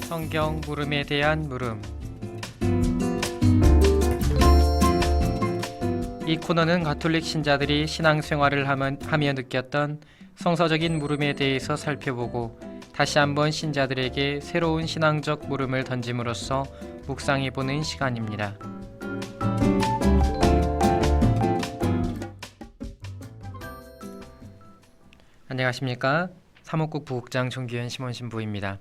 성경 물음에 대한 물음. 이 코너는 가톨릭 신자들이 신앙생활을 하며 느꼈던 성서적인 물음에 대해서 살펴보고 다시 한번 신자들에게 새로운 신앙적 물음을 던짐으로써 묵상해보는 시간입니다. 안녕하십니까? 사목국 부국장 정규현 심원 신부입니다.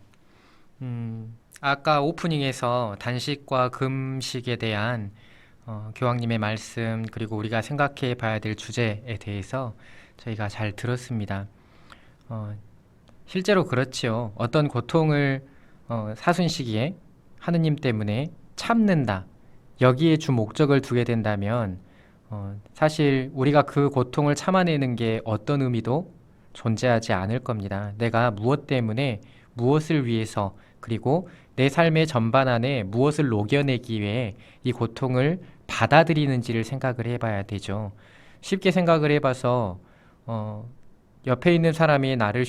아까 오프닝에서 단식과 금식에 대한 교황님의 말씀, 그리고 우리가 생각해 봐야 될 주제에 대해서 저희가 잘 들었습니다. 실제로 그렇지요. 어떤 고통을 사순 시기에 하느님 때문에 참는다, 여기에 주 목적을 두게 된다면 사실 우리가 그 고통을 참아내는 게 어떤 의미도 존재하지 않을 겁니다. 내가 무엇 때문에, 무엇을 위해서, 그리고 내 삶의 전반 안에 무엇을 녹여내기 위해 이 고통을 받아들이는지를 생각을 해봐야 되죠. 쉽게 생각을 해봐서 옆에 있는 사람이 나를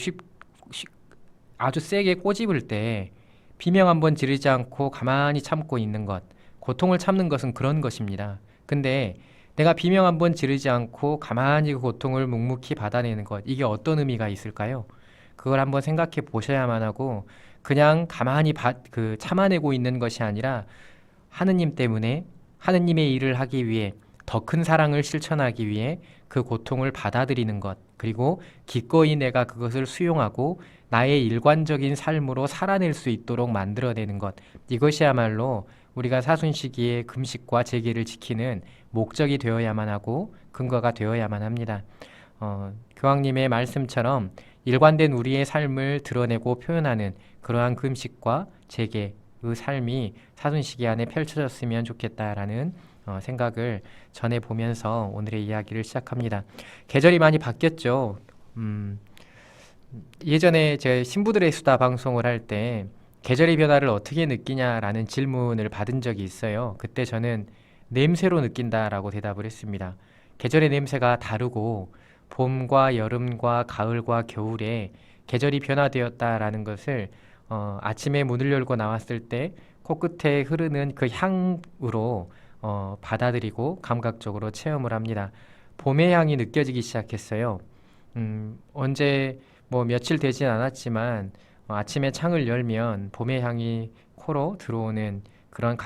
아주 세게 꼬집을 때 비명 한번 지르지 않고 가만히 참고 있는 것, 고통을 참는 것은 그런 것입니다. 근데 내가 비명 한번 지르지 않고 가만히 그 고통을 묵묵히 받아내는 것, 이게 어떤 의미가 있을까요? 그걸 한번 생각해 보셔야만 하고, 그냥 가만히 참아내고 있는 것이 아니라 하느님 때문에, 하느님의 일을 하기 위해, 더 큰 사랑을 실천하기 위해 그 고통을 받아들이는 것, 그리고 기꺼이 내가 그것을 수용하고 나의 일관적인 삶으로 살아낼 수 있도록 만들어내는 것, 이것이야말로 우리가 사순 시기에 금식과 제계를 지키는 목적이 되어야만 하고 근거가 되어야만 합니다. 교황님의 말씀처럼 일관된 우리의 삶을 드러내고 표현하는 그러한 금식과 제계, 그 삶이 사순 시기 안에 펼쳐졌으면 좋겠다라는 생각을 전해보면서 오늘의 이야기를 시작합니다. 계절이 많이 바뀌었죠. 예전에 제 신부들의 수다 방송을 할 때 계절의 변화를 어떻게 느끼냐라는 질문을 받은 적이 있어요. 그때 저는 냄새로 느낀다라고 대답을 했습니다. 계절의 냄새가 다르고 봄과 여름과 가을과 겨울에 계절이 변화되었다라는 것을 아침에 문을 열고 나왔을 때 코끝에 흐르는 그 향으로 받아들이고 감각적으로 체험을 합니다. 봄의 향이 느껴지기 시작했어요. 언제 며칠 되진 않았지만 아침에 창을 열면 봄의 향이 코로 들어오는 그런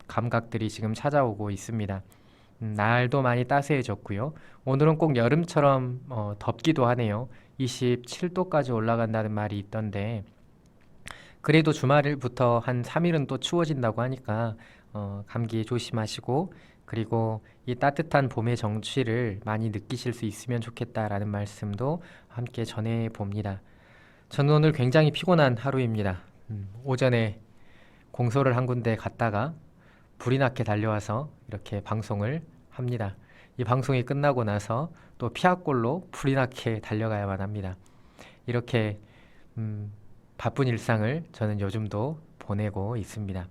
감각들이 지금 찾아오고 있습니다. 날도 많이 따스해졌고요. 오늘은 꼭 여름처럼 덥기도 하네요. 27도까지 올라간다는 말이 있던데, 그래도 주말부터 한 3일은 또 추워진다고 하니까 감기 조심하시고, 그리고 이 따뜻한 봄의 정취를 많이 느끼실 수 있으면 좋겠다라는 말씀도 함께 전해 봅니다. 저는 오늘 굉장히 피곤한 하루입니다. 오전에 공소를 한 군데 갔다가 불이 나게 달려와서 이렇게 방송을 합니다. 이 방송이 끝나고 나서 또 피아골로 불이 나게 달려가야만 합니다. 이렇게 바쁜 일상을 저는 요즘도 보내고 있습니다.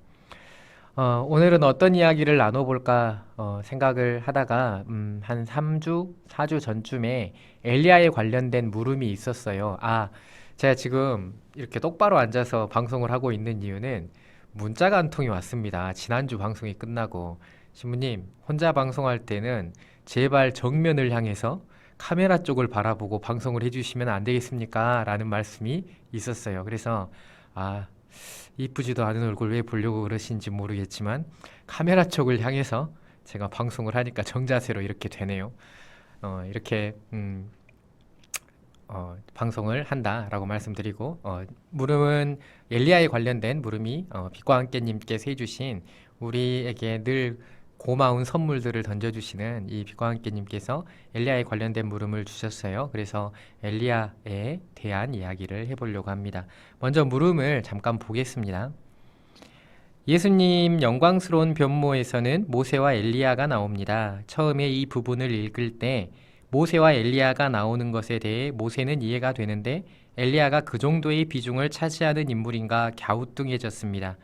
오늘은 어떤 이야기를 나눠볼까 생각을 하다가 한 3주, 4주 전쯤에 엘리야에 관련된 물음이 있었어요. 제가 지금 이렇게 똑바로 앉아서 방송을 하고 있는 이유는 문자가 한 통이 왔습니다. 지난주 방송이 끝나고, 신부님, 혼자 방송할 때는 제발 정면을 향해서 카메라 쪽을 바라보고 방송을 해주시면 안 되겠습니까? 라는 말씀이 있었어요. 그래서 이쁘지도 않은 얼굴 왜 보려고 그러신지 모르겠지만 카메라 쪽을 향해서 제가 방송을 하니까 정자세로 이렇게 되네요. 이렇게 방송을 한다라고 말씀드리고, 물음은 엘리야에 관련된 물음이 빛과 함께님께서 해주신, 우리에게 늘 고마운 선물들을 던져주시는 이 빛과 함께님께서 엘리야에 관련된 물음을 주셨어요. 그래서 엘리야에 대한 이야기를 해보려고 합니다. 먼저 물음을 잠깐 보겠습니다. 예수님 영광스러운 변모에서는 모세와 엘리야가 나옵니다. 처음에 이 부분을 읽을 때 모세와 엘리야가 나오는 것에 대해 모세는 이해가 되는데 엘리야가 그 정도의 비중을 차지하는 인물인가 갸우뚱해졌습니다.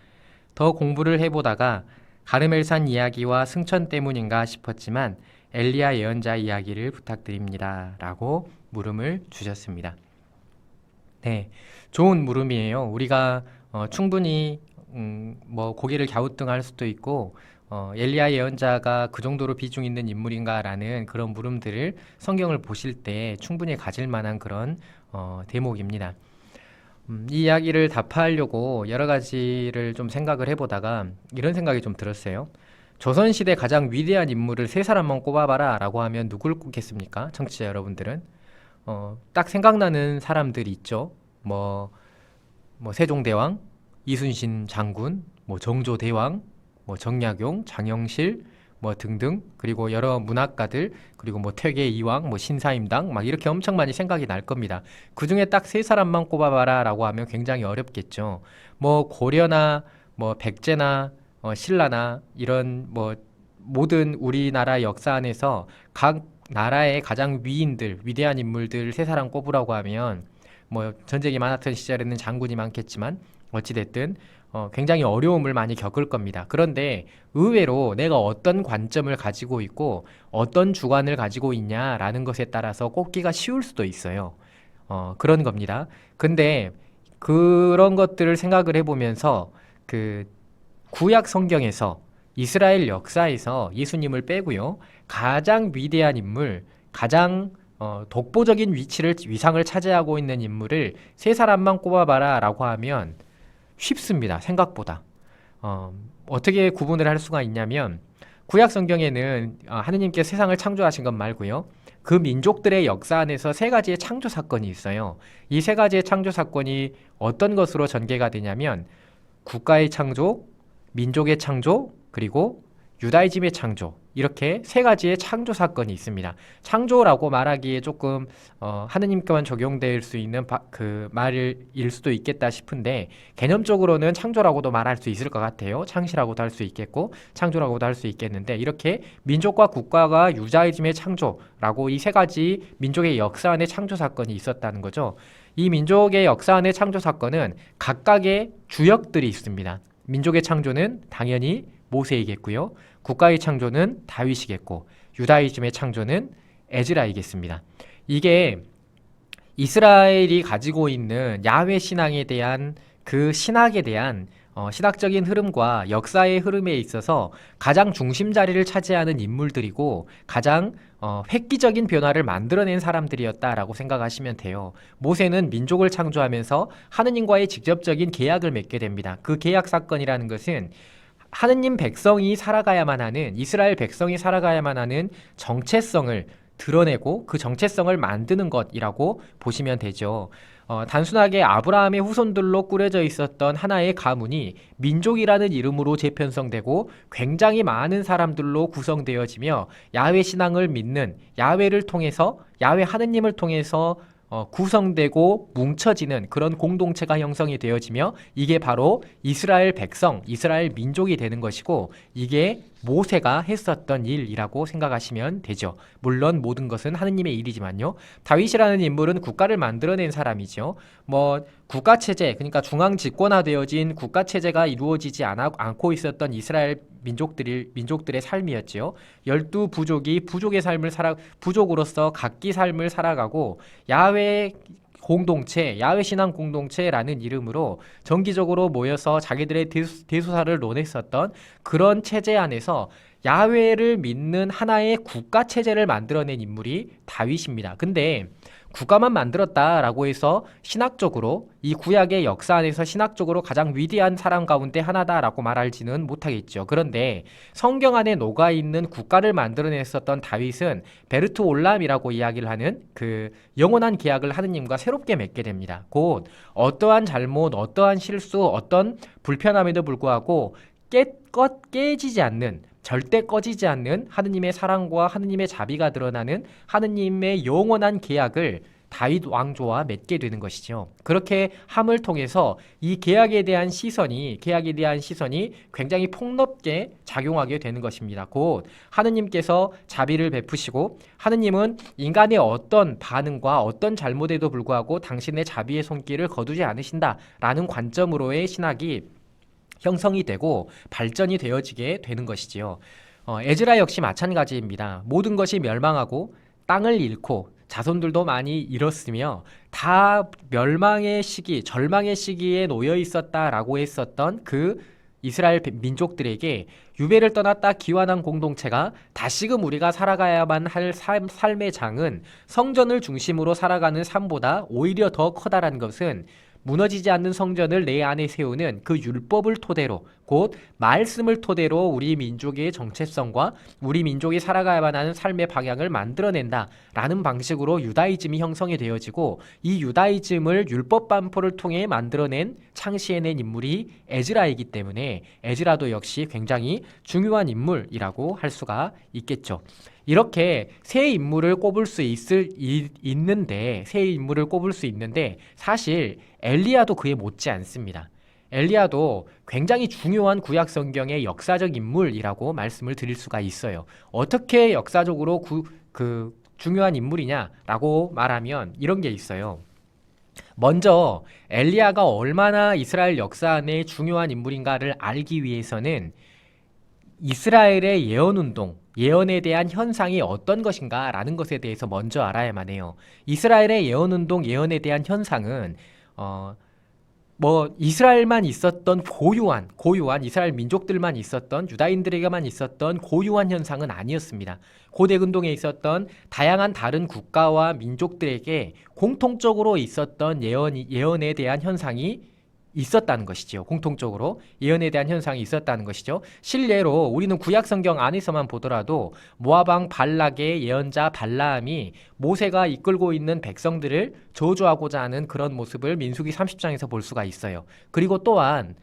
더 공부를 해보다가 가르멜산 이야기와 승천 때문인가 싶었지만 엘리야 예언자 이야기를 부탁드립니다. 라고 물음을 주셨습니다. 네, 좋은 물음이에요. 우리가 충분히 뭐 고개를 갸우뚱할 수도 있고 엘리야 예언자가 그 정도로 비중 있는 인물인가라는 그런 물음들을 성경을 보실 때 충분히 가질 만한 그런 대목입니다. 이 이야기를 답하려고 여러 가지를 좀 생각을 해보다가 이런 생각이 좀 들었어요. 조선시대 가장 위대한 인물을 세 사람만 꼽아봐라 라고 하면 누굴 꼽겠습니까? 청취자 여러분들은. 딱 생각나는 사람들이 있죠. 뭐 세종대왕, 이순신 장군, 뭐 정조대왕, 뭐 정약용, 장영실, 뭐 등등 그리고 여러 문학가들 그리고 뭐 퇴계 이황, 뭐 신사임당 막 이렇게 엄청 많이 생각이 날 겁니다. 그 중에 딱 세 사람만 꼽아봐라라고 하면 굉장히 어렵겠죠. 뭐 고려나 뭐 백제나 신라나 이런 뭐 모든 우리나라 역사 안에서 각 나라의 가장 위인들, 위대한 인물들 세 사람 꼽으라고 하면 뭐 전쟁이 많았던 시절에는 장군이 많겠지만 어찌됐든 굉장히 어려움을 많이 겪을 겁니다. 그런데 의외로 내가 어떤 관점을 가지고 있고 어떤 주관을 가지고 있냐라는 것에 따라서 꼽기가 쉬울 수도 있어요. 그런 겁니다. 근데 그런 것들을 생각을 해보면서 그 구약 성경에서 이스라엘 역사에서 예수님을 빼고요. 가장 위대한 인물, 가장 독보적인 위상을 차지하고 있는 인물을 세 사람만 꼽아봐라 라고 하면 쉽습니다. 생각보다. 어떻게 구분을 할 수가 있냐면 구약 성경에는 하느님께서 세상을 창조하신 것 말고요. 그 민족들의 역사 안에서 세 가지의 창조 사건이 있어요. 이 세 가지의 창조 사건이 어떤 것으로 전개가 되냐면 국가의 창조, 민족의 창조, 그리고 유다이즘의 창조 이렇게 세 가지의 창조 사건이 있습니다. 창조라고 말하기에 조금 하느님께만 적용될 수 있는 그 말일 수도 있겠다 싶은데 개념적으로는 창조라고도 말할 수 있을 것 같아요. 창시라고도 할 수 있겠고 창조라고도 할 수 있겠는데 이렇게 민족과 국가가 유다이즘의 창조라고 이 세 가지 민족의 역사 안에 창조 사건이 있었다는 거죠. 이 민족의 역사 안에 창조 사건은 각각의 주역들이 있습니다. 민족의 창조는 당연히 모세이겠고요. 국가의 창조는 다윗이겠고 유다이즘의 창조는 에즈라이겠습니다. 이게 이스라엘이 가지고 있는 야훼 신앙에 대한 그 신학에 대한 신학적인 흐름과 역사의 흐름에 있어서 가장 중심 자리를 차지하는 인물들이고 가장 획기적인 변화를 만들어낸 사람들이었다라고 생각하시면 돼요. 모세는 민족을 창조하면서 하느님과의 직접적인 계약을 맺게 됩니다. 그 계약 사건이라는 것은 하느님 백성이 살아가야만 하는 이스라엘 백성이 살아가야만 하는 정체성을 드러내고 그 정체성을 만드는 것이라고 보시면 되죠. 단순하게 아브라함의 후손들로 꾸려져 있었던 하나의 가문이 민족이라는 이름으로 재편성되고 굉장히 많은 사람들로 구성되어지며 야훼 신앙을 믿는 야훼를 통해서 야훼 하느님을 통해서 구성되고 뭉쳐지는 그런 공동체가 형성이 되어지며 이게 바로 이스라엘 백성, 이스라엘 민족이 되는 것이고 이게 모세가 했었던 일이라고 생각하시면 되죠. 물론 모든 것은 하느님의 일이지만요. 다윗이라는 인물은 국가를 만들어낸 사람이죠. 뭐 국가체제, 그러니까 중앙 집권화되어진 국가체제가 이루어지지 않고 있었던 이스라엘 민족들의 삶이었지요. 12부족이 부족으로서 각기 삶을 살아가고 야훼 공동체, 야훼 신앙 공동체라는 이름으로 정기적으로 모여서 자기들의 대소사를 논했었던 그런 체제 안에서 야훼를 믿는 하나의 국가 체제를 만들어낸 인물이 다윗입니다. 근데 국가만 만들었다라고 해서 신학적으로 이 구약의 역사 안에서 신학적으로 가장 위대한 사람 가운데 하나다라고 말하지는 못하겠죠. 그런데 성경 안에 녹아있는 국가를 만들어냈었던 다윗은 베르트 올람이라고 이야기를 하는 그 영원한 계약을 하느님과 새롭게 맺게 됩니다. 곧 어떠한 잘못, 어떠한 실수, 어떤 불편함에도 불구하고 깨지지 않는 절대 꺼지지 않는 하느님의 사랑과 하느님의 자비가 드러나는 하느님의 영원한 계약을 다윗 왕조와 맺게 되는 것이죠. 그렇게 함을 통해서 이 계약에 대한 시선이 굉장히 폭넓게 작용하게 되는 것입니다. 곧 하느님께서 자비를 베푸시고 하느님은 인간의 어떤 반응과 어떤 잘못에도 불구하고 당신의 자비의 손길을 거두지 않으신다라는 관점으로의 신학이 형성이 되고 발전이 되어지게 되는 것이지요. 에즈라 역시 마찬가지입니다. 모든 것이 멸망하고 땅을 잃고 자손들도 많이 잃었으며 다 멸망의 시기, 절망의 시기에 놓여 있었다라고 했었던 그 이스라엘 민족들에게 유배를 떠났다 귀환한 공동체가 다시금 우리가 살아가야만 할 삶의 장은 성전을 중심으로 살아가는 삶보다 오히려 더 커다란 것은 무너지지 않는 성전을 내 안에 세우는 그 율법을 토대로, 곧 말씀을 토대로 우리 민족의 정체성과 우리 민족이 살아가야만 하는 삶의 방향을 만들어낸다라는 방식으로 유다이즘이 형성이 되어지고, 이 유다이즘을 율법 반포를 통해 만들어낸, 창시해낸 인물이 에즈라이기 때문에 에즈라도 역시 굉장히 중요한 인물이라고 할 수가 있겠죠. 이렇게 새 인물을 꼽을 수 있는데 사실 엘리야도 그에 못지 않습니다. 엘리야도 굉장히 중요한 구약 성경의 역사적 인물이라고 말씀을 드릴 수가 있어요. 어떻게 역사적으로 중요한 인물이냐라고 말하면 이런 게 있어요. 먼저 엘리야가 얼마나 이스라엘 역사 안에 중요한 인물인가를 알기 위해서는 이스라엘의 예언운동, 예언에 대한 현상이 어떤 것인가라는 것에 대해서 먼저 알아야만 해요. 이스라엘의 예언운동, 예언에 대한 현상은 이스라엘만 있었던 고유한 이스라엘 민족들만 있었던, 유다인들에게만 있었던 고유한 현상은 아니었습니다. 고대 근동에 있었던 다양한 다른 국가와 민족들에게 공통적으로 있었던 예언에 대한 현상이 있었다는 것이죠. 공통적으로 예언에 대한 현상이 있었다는 것이죠. 실례로 우리는 구약 성경 안에서만 보더라도 모압 왕 발락의 예언자 발라함이 모세가 이끌고 있는 백성들을 저주하고자 하는 그런 모습을 민수기 30장에서 볼 수가 있어요. 그리고 또한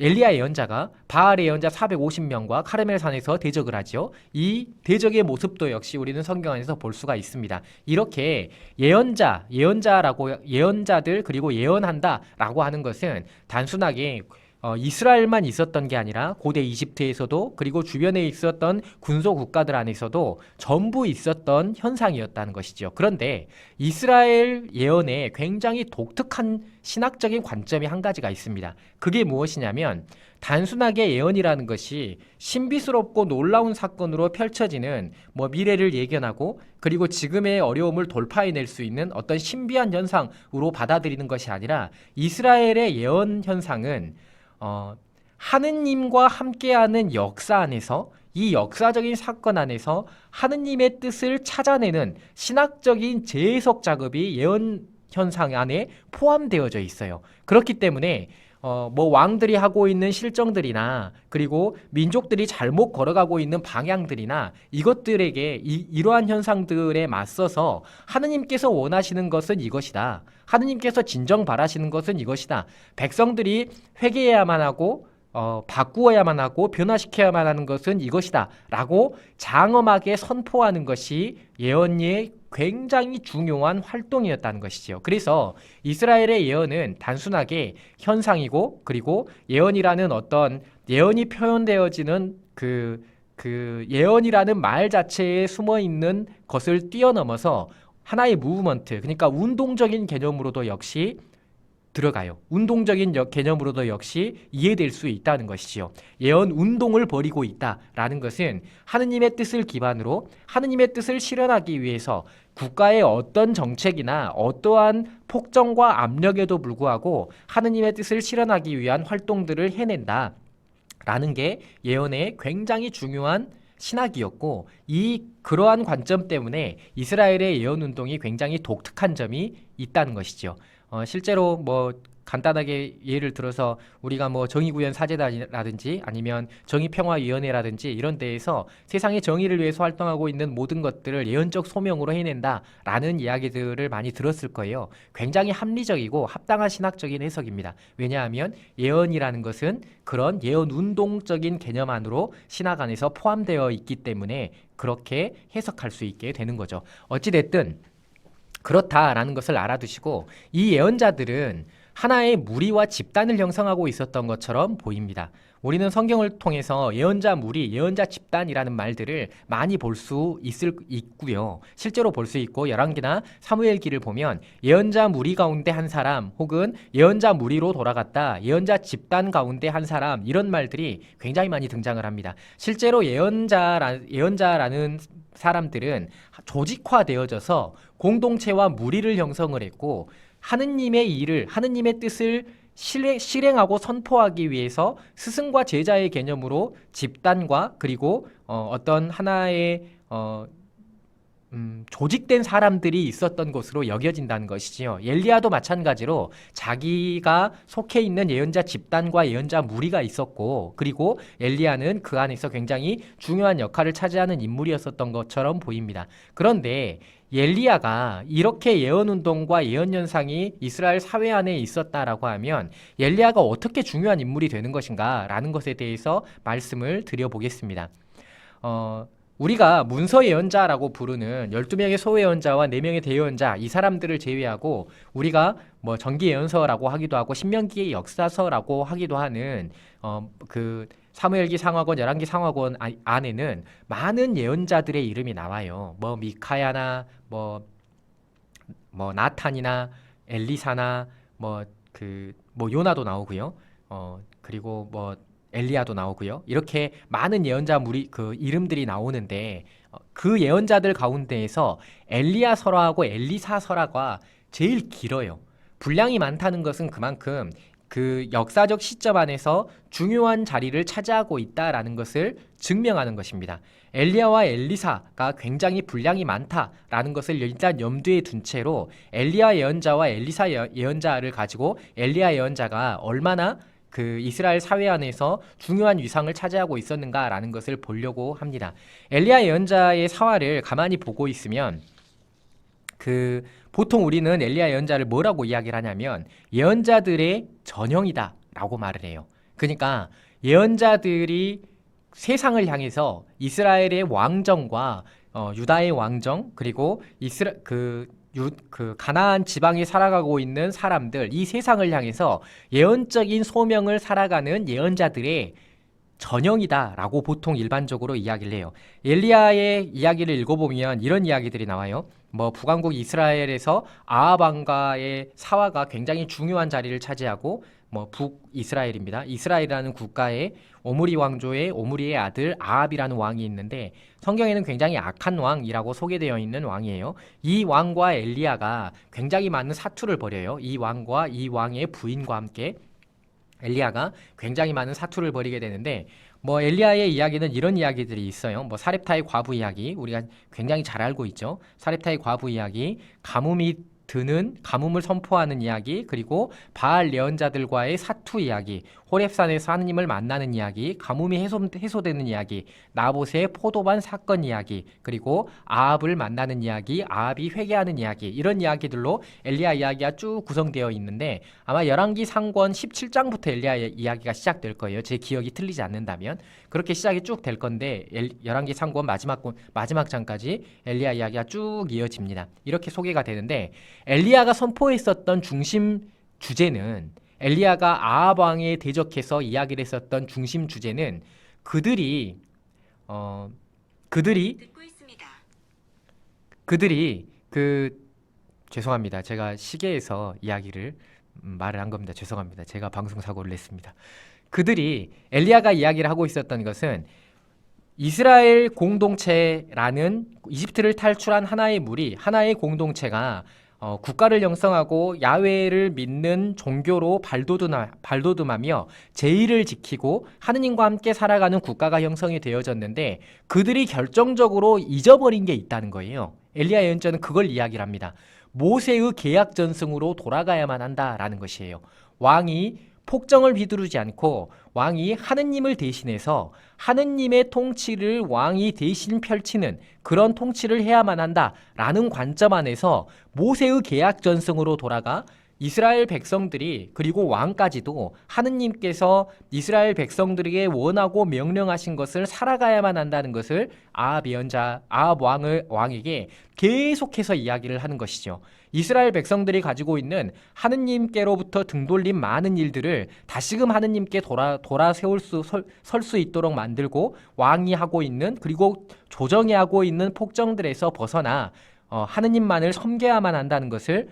엘리야 예언자가 바알 예언자 450명과 카르멜산에서 대적을 하죠. 이 대적의 모습도 역시 우리는 성경 안에서 볼 수가 있습니다. 이렇게 예언자들 그리고 예언한다라고 하는 것은 단순하게 이스라엘만 있었던 게 아니라 고대 이집트에서도, 그리고 주변에 있었던 군소 국가들 안에서도 전부 있었던 현상이었다는 것이죠. 그런데 이스라엘 예언에 굉장히 독특한 신학적인 관점이 한 가지가 있습니다. 그게 무엇이냐면, 단순하게 예언이라는 것이 신비스럽고 놀라운 사건으로 펼쳐지는 미래를 예견하고 그리고 지금의 어려움을 돌파해낼 수 있는 어떤 신비한 현상으로 받아들이는 것이 아니라, 이스라엘의 예언 현상은 하느님과 함께하는 역사 안에서, 이 역사적인 사건 안에서 하느님의 뜻을 찾아내는 신학적인 재해석 작업이 예언 현상 안에 포함되어져 있어요. 그렇기 때문에 왕들이 하고 있는 실정들이나 그리고 민족들이 잘못 걸어가고 있는 방향들이나 이것들에게 이러한 현상들에 맞서서 하느님께서 원하시는 것은 이것이다, 하느님께서 진정 바라시는 것은 이것이다, 백성들이 회개해야만 하고 바꾸어야만 하고 변화시켜야만 하는 것은 이것이다 라고 장엄하게 선포하는 것이 예언의 굉장히 중요한 활동이었다는 것이죠. 그래서 이스라엘의 예언은 단순하게 현상이고, 그리고 예언이라는 어떤 예언이 표현되어지는 그 예언이라는 말 자체에 숨어 있는 것을 뛰어넘어서 하나의 무브먼트, 그러니까 운동적인 개념으로도 역시 들어가요. 운동적인 개념으로도 역시 이해될 수 있다는 것이지요. 예언 운동을 벌이고 있다라는 것은 하느님의 뜻을 기반으로 하느님의 뜻을 실현하기 위해서 국가의 어떤 정책이나 어떠한 폭정과 압력에도 불구하고 하느님의 뜻을 실현하기 위한 활동들을 해낸다라는 게 예언의 굉장히 중요한 신학이었고, 그러한 관점 때문에 이스라엘의 예언 운동이 굉장히 독특한 점이 있다는 것이죠. 실제로 간단하게 예를 들어서 우리가 정의구현 사제단이라든지 아니면 정의평화위원회라든지 이런 데에서 세상의 정의를 위해서 활동하고 있는 모든 것들을 예언적 소명으로 해낸다라는 이야기들을 많이 들었을 거예요. 굉장히 합리적이고 합당한 신학적인 해석입니다. 왜냐하면 예언이라는 것은 그런 예언 운동적인 개념 안으로 신학 안에서 포함되어 있기 때문에 그렇게 해석할 수 있게 되는 거죠. 어찌됐든 그렇다라는 것을 알아두시고, 이 예언자들은 하나의 무리와 집단을 형성하고 있었던 것처럼 보입니다. 우리는 성경을 통해서 예언자 무리, 예언자 집단이라는 말들을 많이 볼 수 있고요. 실제로 볼 수 있고 열왕기나 사무엘기를 보면 예언자 무리 가운데 한 사람 혹은 예언자 무리로 돌아갔다, 예언자 집단 가운데 한 사람, 이런 말들이 굉장히 많이 등장을 합니다. 실제로 예언자라는 사람들은 조직화되어져서 공동체와 무리를 형성을 했고 하느님의 일을, 하느님의 뜻을 실행하고 선포하기 위해서 스승과 제자의 개념으로 집단과 그리고 어떤 하나의 조직된 사람들이 있었던 것으로 여겨진다는 것이지요. 엘리야도 마찬가지로 자기가 속해 있는 예언자 집단과 예언자 무리가 있었고, 그리고 엘리야는 그 안에서 굉장히 중요한 역할을 차지하는 인물이었었던 것처럼 보입니다. 그런데 엘리야가 이렇게 예언운동과 예언현상이 이스라엘 사회 안에 있었다라고 하면 엘리야가 어떻게 중요한 인물이 되는 것인가 라는 것에 대해서 말씀을 드려보겠습니다. 우리가 문서 예언자라고 부르는 12명의 소예언자와 4명의 대예언자, 이 사람들을 제외하고 우리가 뭐 전기 예언서라고 하기도 하고 신명기의 역사서라고 하기도 하는 그 사무엘기 상하권, 열왕기 상하권 안에는 많은 예언자들의 이름이 나와요. 뭐 미카야나 뭐 나탄이나 엘리사나 뭐 요나도 나오고요. 그리고 뭐 엘리야도 나오고요. 이렇게 많은 예언자 무리 이름들이 나오는데 그 예언자들 가운데에서 엘리야서라하고 엘리사서라가 제일 길어요. 분량이 많다는 것은 그만큼 그 역사적 시점 안에서 중요한 자리를 차지하고 있다라는 것을 증명하는 것입니다. 엘리야와 엘리사가 굉장히 분량이 많다라는 것을 일단 염두에 둔 채로 엘리야 예언자와 엘리사 예언자를 가지고 엘리야 예언자가 얼마나 그 이스라엘 사회 안에서 중요한 위상을 차지하고 있었는가라는 것을 보려고 합니다. 엘리야 예언자의 사화를 가만히 보고 있으면 보통 우리는 엘리야 예언자를 뭐라고 이야기를 하냐면 예언자들의 전형이다라고 말을 해요. 그러니까 예언자들이 세상을 향해서 이스라엘의 왕정과 유다의 왕정, 그리고 가나안 지방에 살아가고 있는 사람들, 이 세상을 향해서 예언적인 소명을 살아가는 예언자들의 전형이다라고 보통 일반적으로 이야기를 해요. 엘리야의 이야기를 읽어보면 이런 이야기들이 나와요. 뭐 북왕국 이스라엘에서 아합 왕가의 사화가 굉장히 중요한 자리를 차지하고 뭐 북이스라엘입니다. 이스라엘이라는 국가에 오므리 왕조의 오므리의 아들 아합이라는 왕이 있는데 성경에는 굉장히 악한 왕이라고 소개되어 있는 왕이에요. 이 왕과 엘리야가 굉장히 많은 사투를 벌여요. 이 왕과 이 왕의 부인과 함께 엘리야가 굉장히 많은 사투를 벌이게 되는데 뭐 엘리야의 이야기는 이런 이야기들이 있어요. 뭐 사렙타의 과부 이야기, 우리가 굉장히 잘 알고 있죠. 사렙타의 과부 이야기, 가뭄을 선포하는 이야기, 그리고 바알 예언자들과의 사투 이야기, 호렙산에서 하느님을 만나는 이야기, 가뭄이 해소되는 이야기, 나봇의 포도반 사건 이야기, 그리고 아합을 만나는 이야기, 아합이 회개하는 이야기, 이런 이야기들로 엘리야 이야기가 쭉 구성되어 있는데 아마 열왕기 상권 17장부터 엘리야 이야기가 시작될 거예요. 제 기억이 틀리지 않는다면 그렇게 시작이 쭉 될 건데 열왕기 상권 마지막 장까지 엘리야 이야기가 쭉 이어집니다. 이렇게 소개가 되는데 엘리야가 선포했었던 중심 주제는, 엘리야가 아합 왕에 대적해서 이야기를 했었던 중심 주제는 그들이 죄송합니다. 제가 시계에서 이야기를 말을 한 겁니다. 죄송합니다. 제가 방송사고를 냈습니다. 엘리야가 이야기를 하고 있었던 것은 이스라엘 공동체라는 이집트를 탈출한 하나의 무리, 하나의 공동체가 국가를 형성하고 야훼를 믿는 종교로 발돋움하며 제의를 지키고 하느님과 함께 살아가는 국가가 형성이 되어졌는데 그들이 결정적으로 잊어버린 게 있다는 거예요. 엘리야 예언자는 그걸 이야기를 합니다. 모세의 계약 전승으로 돌아가야만 한다라는 것이에요. 왕이 폭정을 휘두르지 않고 왕이 하느님을 대신해서 하느님의 통치를 왕이 대신 펼치는 그런 통치를 해야만 한다라는 관점 안에서 모세의 계약 전승으로 돌아가 이스라엘 백성들이 그리고 왕까지도 하느님께서 이스라엘 백성들에게 원하고 명령하신 것을 살아가야만 한다는 것을 아합 왕에게 계속해서 이야기를 하는 것이죠. 이스라엘 백성들이 가지고 있는 하느님께로부터 등돌린 많은 일들을 다시금 하느님께 설 수 있도록 만들고 왕이 하고 있는 그리고 조정해 하고 있는 폭정들에서 벗어나 하느님만을 섬겨야만 한다는 것을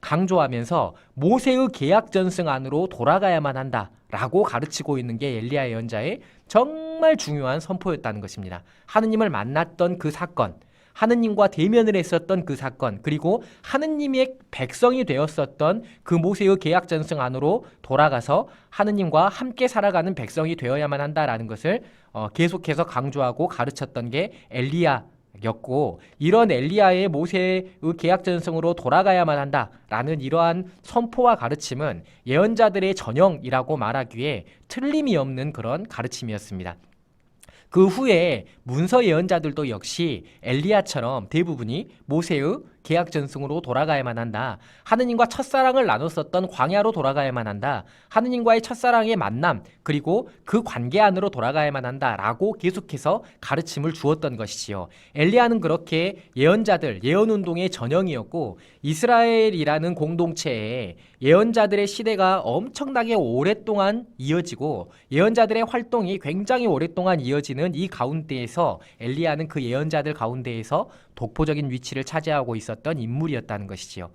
강조하면서 모세의 계약 전승 안으로 돌아가야만 한다라고 가르치고 있는 게 엘리야 예언자의 정말 중요한 선포였다는 것입니다. 하느님을 만났던 그 사건, 하느님과 대면을 했었던 그 사건, 그리고 하느님의 백성이 되었었던 그 모세의 계약 전승 안으로 돌아가서 하느님과 함께 살아가는 백성이 되어야만 한다라는 것을 계속해서 강조하고 가르쳤던 게 엘리야였고, 이런 엘리야의 모세의 계약 전승으로 돌아가야만 한다라는 이러한 선포와 가르침은 예언자들의 전형이라고 말하기에 틀림이 없는 그런 가르침이었습니다. 그 후에 문서 예언자들도 역시 엘리야처럼 대부분이 모세의 계약 전승으로 돌아가야만 한다. 하느님과 첫사랑을 나눴었던 광야로 돌아가야만 한다. 하느님과의 첫사랑의 만남 그리고 그 관계 안으로 돌아가야만 한다라고 계속해서 가르침을 주었던 것이지요. 엘리야는 그렇게 예언자들, 예언운동의 전형이었고 이스라엘이라는 공동체에 예언자들의 시대가 엄청나게 오랫동안 이어지고 예언자들의 활동이 굉장히 오랫동안 이어지는 이 가운데에서 엘리야는 그 예언자들 가운데에서 독보적인 위치를 차지하고 있었던 인물이었다는 것이지요.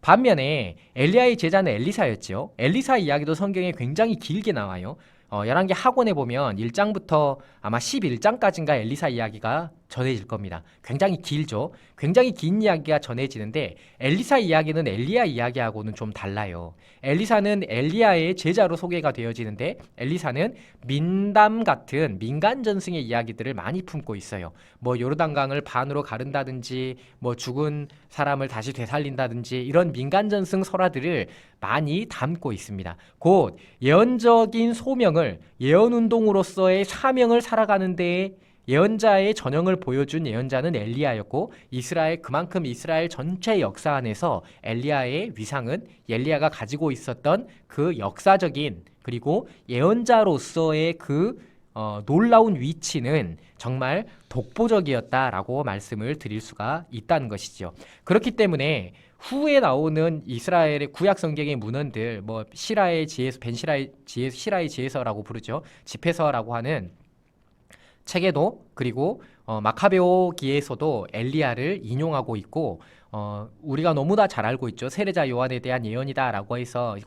반면에 엘리야의 제자는 엘리사였죠. 엘리사 이야기도 성경에 굉장히 길게 나와요. 열왕기 학원에 보면 1장부터 아마 11장까지인가 엘리사 이야기가 전해질 겁니다. 굉장히 길죠. 굉장히 긴 이야기가 전해지는데 엘리사 이야기는 엘리야 이야기하고는 좀 달라요. 엘리사는 엘리야의 제자로 소개가 되어지는데 엘리사는 민담 같은 민간 전승의 이야기들을 많이 품고 있어요. 뭐 요르단강을 반으로 가른다든지 뭐 죽은 사람을 다시 되살린다든지 이런 민간 전승 설화들을 많이 담고 있습니다. 곧 예언적인 소명을 예언운동으로서의 사명을 살아가는 데에 예언자의 전형을 보여준 예언자는 엘리야였고 그만큼 이스라엘 전체 역사 안에서 엘리야의 위상은 엘리야가 가지고 있었던 그 역사적인 그리고 예언자로서의 그 놀라운 위치는 정말 독보적이었다라고 말씀을 드릴 수가 있다는 것이죠. 그렇기 때문에 후에 나오는 이스라엘의 구약 성경의 문헌들, 뭐 시라의 지혜서, 시라의 지혜서라고 부르죠. 집회서라고 하는 책에도 그리고 마카베오기에서도 엘리야를 인용하고 있고 우리가 너무나 잘 알고 있죠. 세례자 요한에 대한 예언이다라고 해서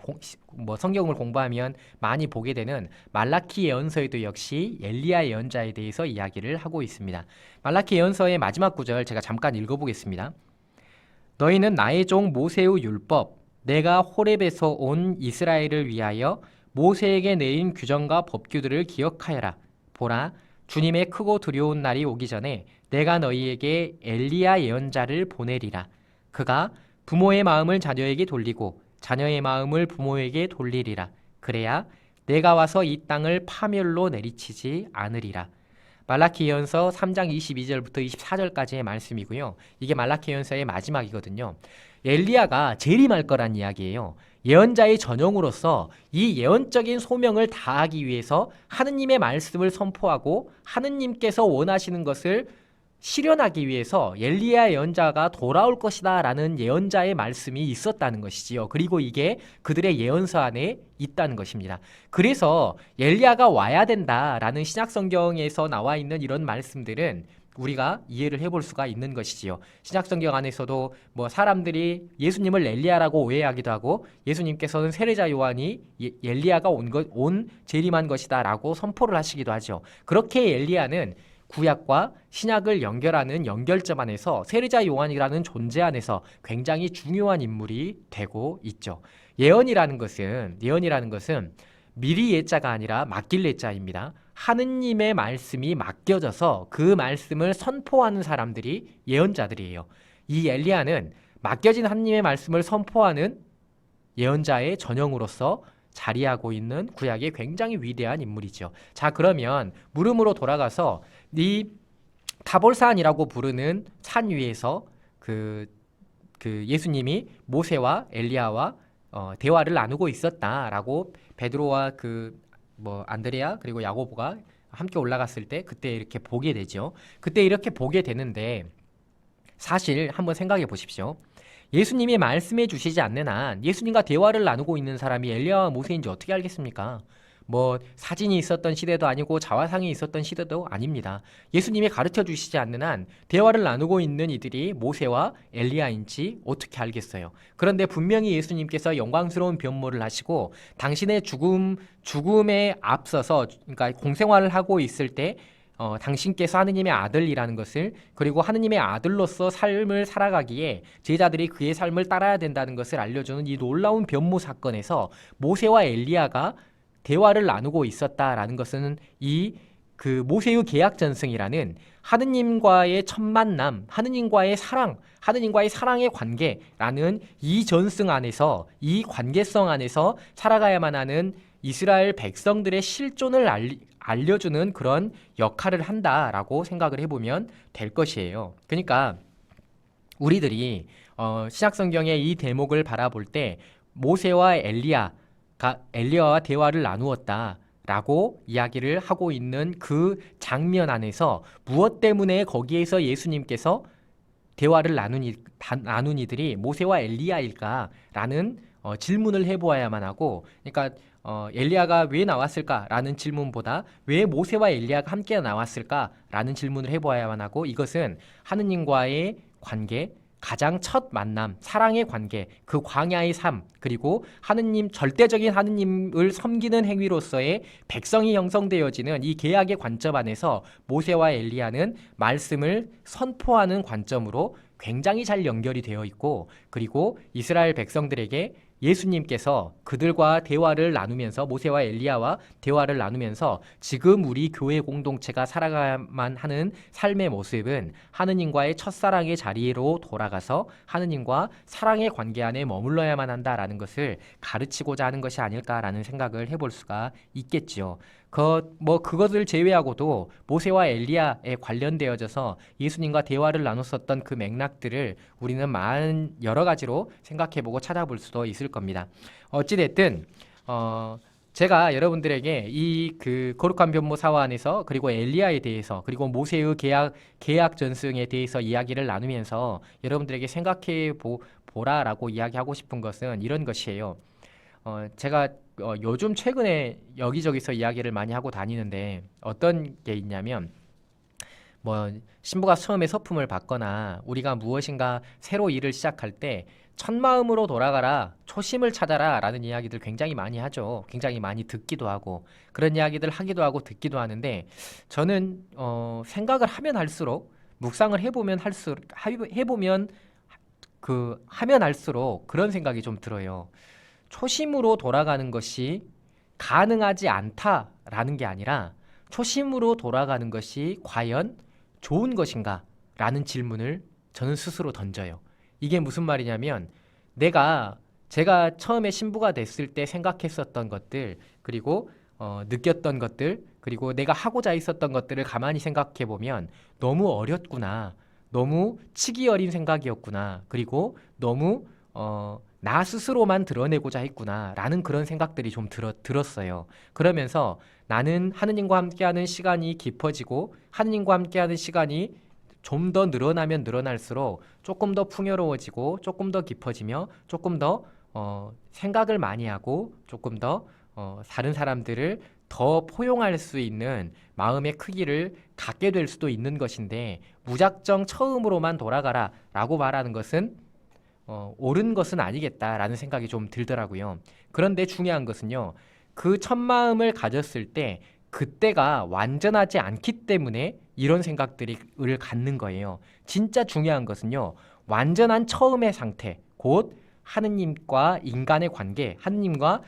성경을 공부하면 많이 보게 되는 말라키 예언서에도 역시 엘리야 예언자에 대해서 이야기를 하고 있습니다. 말라키 예언서의 마지막 구절 제가 잠깐 읽어보겠습니다. 너희는 나의 종 모세의 율법, 내가 호렙에서 온 이스라엘을 위하여 모세에게 내린 규정과 법규들을 기억하여라. 보라, 주님의 크고 두려운 날이 오기 전에 내가 너희에게 엘리야 예언자를 보내리라. 그가 부모의 마음을 자녀에게 돌리고 자녀의 마음을 부모에게 돌리리라. 그래야 내가 와서 이 땅을 파멸로 내리치지 않으리라. 말라키 예언서 3장 22절부터 24절까지의 말씀이고요. 이게 말라키 예언서의 마지막이거든요. 엘리야가 재림할 거란 이야기예요. 예언자의 전형으로서 이 예언적인 소명을 다하기 위해서 하느님의 말씀을 선포하고 하느님께서 원하시는 것을 실현하기 위해서 엘리야 예언자가 돌아올 것이다 라는 예언자의 말씀이 있었다는 것이지요. 그리고 이게 그들의 예언서 안에 있다는 것입니다. 그래서 엘리야가 와야 된다라는 신약 성경에서 나와 있는 이런 말씀들은 우리가 이해를 해볼 수가 있는 것이지요. 신약 성경 안에서도 뭐 사람들이 예수님을 엘리야라고 오해하기도 하고 예수님께서는 세례자 요한이 엘리야가 온 재림한 것이다라고 선포를 하시기도 하죠. 그렇게 엘리야는 구약과 신약을 연결하는 연결점 안에서 세례자 요한이라는 존재 안에서 굉장히 중요한 인물이 되고 있죠. 예언이라는 것은 미리 예자가 아니라 맡길 예자입니다. 하느님의 말씀이 맡겨져서 그 말씀을 선포하는 사람들이 예언자들이에요. 이 엘리야는 맡겨진 하느님의 말씀을 선포하는 예언자의 전형으로서 자리하고 있는 구약의 굉장히 위대한 인물이죠. 자, 그러면 물음으로 돌아가서 이 타볼산이라고 부르는 산 위에서 그 예수님이 모세와 엘리야와 대화를 나누고 있었다라고 베드로와 안드레아 그리고 야고보가 함께 올라갔을 때 그때 이렇게 보게 되죠. 그때 이렇게 보게 되는데 사실 한번 생각해 보십시오. 예수님이 말씀해 주시지 않는 한 예수님과 대화를 나누고 있는 사람이 엘리야와 모세인지 어떻게 알겠습니까? 사진이 있었던 시대도 아니고 자화상이 있었던 시대도 아닙니다. 예수님이 가르쳐 주시지 않는 한 대화를 나누고 있는 이들이 모세와 엘리야인지 어떻게 알겠어요? 그런데 분명히 예수님께서 영광스러운 변모를 하시고 당신의 죽음에 앞서서 그러니까 공생활을 하고 있을 때 당신께서 하느님의 아들이라는 것을 그리고 하느님의 아들로서 삶을 살아가기에 제자들이 그의 삶을 따라야 된다는 것을 알려주는 이 놀라운 변모 사건에서 모세와 엘리야가 대화를 나누고 있었다라는 것은 모세의 계약 전승이라는 하느님과의 첫 만남, 하느님과의 사랑, 하느님과의 사랑의 관계라는 이 전승 안에서 이 관계성 안에서 살아가야만 하는 이스라엘 백성들의 실존을 알려주는 그런 역할을 한다라고 생각을 해보면 될 것이에요. 그러니까 우리들이 신약성경의 이 대목을 바라볼 때 모세와 엘리야와 대화를 나누었다라고 이야기를 하고 있는 그 장면 안에서 무엇 때문에 거기에서 예수님께서 대화를 나눈 이들이 모세와 엘리야일까라는 질문을 해보아야만 하고, 그러니까 엘리야가 왜 나왔을까라는 질문보다 왜 모세와 엘리야가 함께 나왔을까라는 질문을 해보아야만 하고, 이것은 하느님과의 관계, 가장 첫 만남, 사랑의 관계, 그 광야의 삶, 그리고 절대적인 하느님을 섬기는 행위로서의 백성이 형성되어지는 이 계약의 관점 안에서 모세와 엘리야는 말씀을 선포하는 관점으로 굉장히 잘 연결이 되어 있고, 그리고 이스라엘 백성들에게 예수님께서 그들과 대화를 나누면서 모세와 엘리야와 대화를 나누면서 지금 우리 교회 공동체가 살아가야만 하는 삶의 모습은 하느님과의 첫사랑의 자리로 돌아가서 하느님과 사랑의 관계 안에 머물러야만 한다라는 것을 가르치고자 하는 것이 아닐까라는 생각을 해볼 수가 있겠지요. 그것을 제외하고도 모세와 엘리야에 관련되어져서 예수님과 대화를 나눴었던 그 맥락들을 우리는 여러 가지로 생각해보고 찾아볼 수도 있을 겁니다. 어찌됐든 제가 여러분들에게 이 거룩한 변모 사화 안에서 그리고 엘리야에 대해서 그리고 모세의 계약 전승에 대해서 이야기를 나누면서 여러분들에게 생각해 보라라고 이야기하고 싶은 것은 이런 것이에요. 제가 요즘 최근에 여기저기서 이야기를 많이 하고 다니는데 어떤 게 있냐면 신부가 처음에 서품을 받거나 우리가 무엇인가 새로 일을 시작할 때 첫 마음으로 돌아가라, 초심을 찾아라 라는 이야기들 굉장히 많이 하죠. 굉장히 많이 듣기도 하고 그런 이야기들 하기도 하고 듣기도 하는데 저는 생각을 하면 할수록 묵상을 해보면 할수록 그런 생각이 좀 들어요. 초심으로 돌아가는 것이 가능하지 않다라는 게 아니라 초심으로 돌아가는 것이 과연 좋은 것인가? 라는 질문을 저는 스스로 던져요. 이게 무슨 말이냐면 제가 처음에 신부가 됐을 때 생각했었던 것들, 그리고 느꼈던 것들, 그리고 내가 하고자 있었던 것들을 가만히 생각해 보면 너무 어렸구나, 너무 치기 어린 생각이었구나, 그리고 너무 나 스스로만 드러내고자 했구나 라는 그런 생각들이 좀 들었어요. 그러면서 나는 하느님과 함께하는 시간이 깊어지고 하느님과 함께하는 시간이 좀 더 늘어나면 늘어날수록 조금 더 풍요로워지고 조금 더 깊어지며 조금 더 생각을 많이 하고 조금 더 다른 사람들을 더 포용할 수 있는 마음의 크기를 갖게 될 수도 있는 것인데, 무작정 처음으로만 돌아가라 라고 말하는 것은 옳은 것은 아니겠다라는 생각이 좀 들더라고요. 그런데 중요한 것은요, 그 첫 마음을 가졌을 때 그때가 완전하지 않기 때문에 이런 생각들을 갖는 거예요. 진짜 중요한 것은요, 완전한 처음의 상태, 곧 하느님과 인간의 관계, 하느님과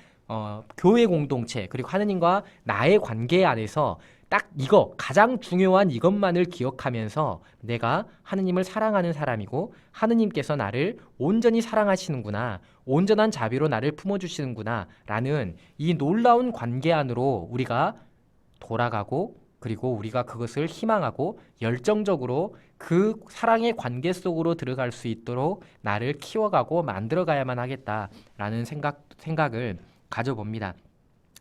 교회 공동체, 그리고 하느님과 나의 관계 안에서 딱 가장 중요한 이것만을 기억하면서 내가 하느님을 사랑하는 사람이고 하느님께서 나를 온전히 사랑하시는구나, 온전한 자비로 나를 품어주시는구나 라는 이 놀라운 관계 안으로 우리가 돌아가고 그리고 우리가 그것을 희망하고 열정적으로 그 사랑의 관계 속으로 들어갈 수 있도록 나를 키워가고 만들어가야만 하겠다라는 생각을 가져봅니다.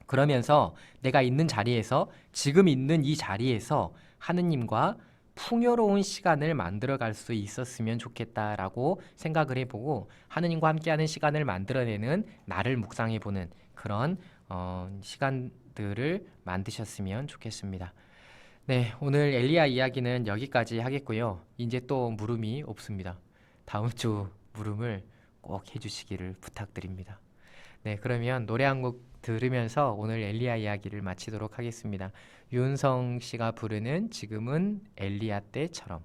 그러면서 내가 있는 자리에서, 지금 있는 이 자리에서 하느님과 풍요로운 시간을 만들어갈 수 있었으면 좋겠다라고 생각을 해보고, 하느님과 함께하는 시간을 만들어내는 나를 묵상해보는 그런 시간들을 만드셨으면 좋겠습니다. 네, 오늘 엘리야 이야기는 여기까지 하겠고요. 이제 또 물음이 없습니다. 다음 주 물음을 꼭 해주시기를 부탁드립니다. 네, 그러면 노래 한 곡 들으면서 오늘 엘리야 이야기를 마치도록 하겠습니다. 윤성 씨가 부르는 지금은 엘리야 때처럼.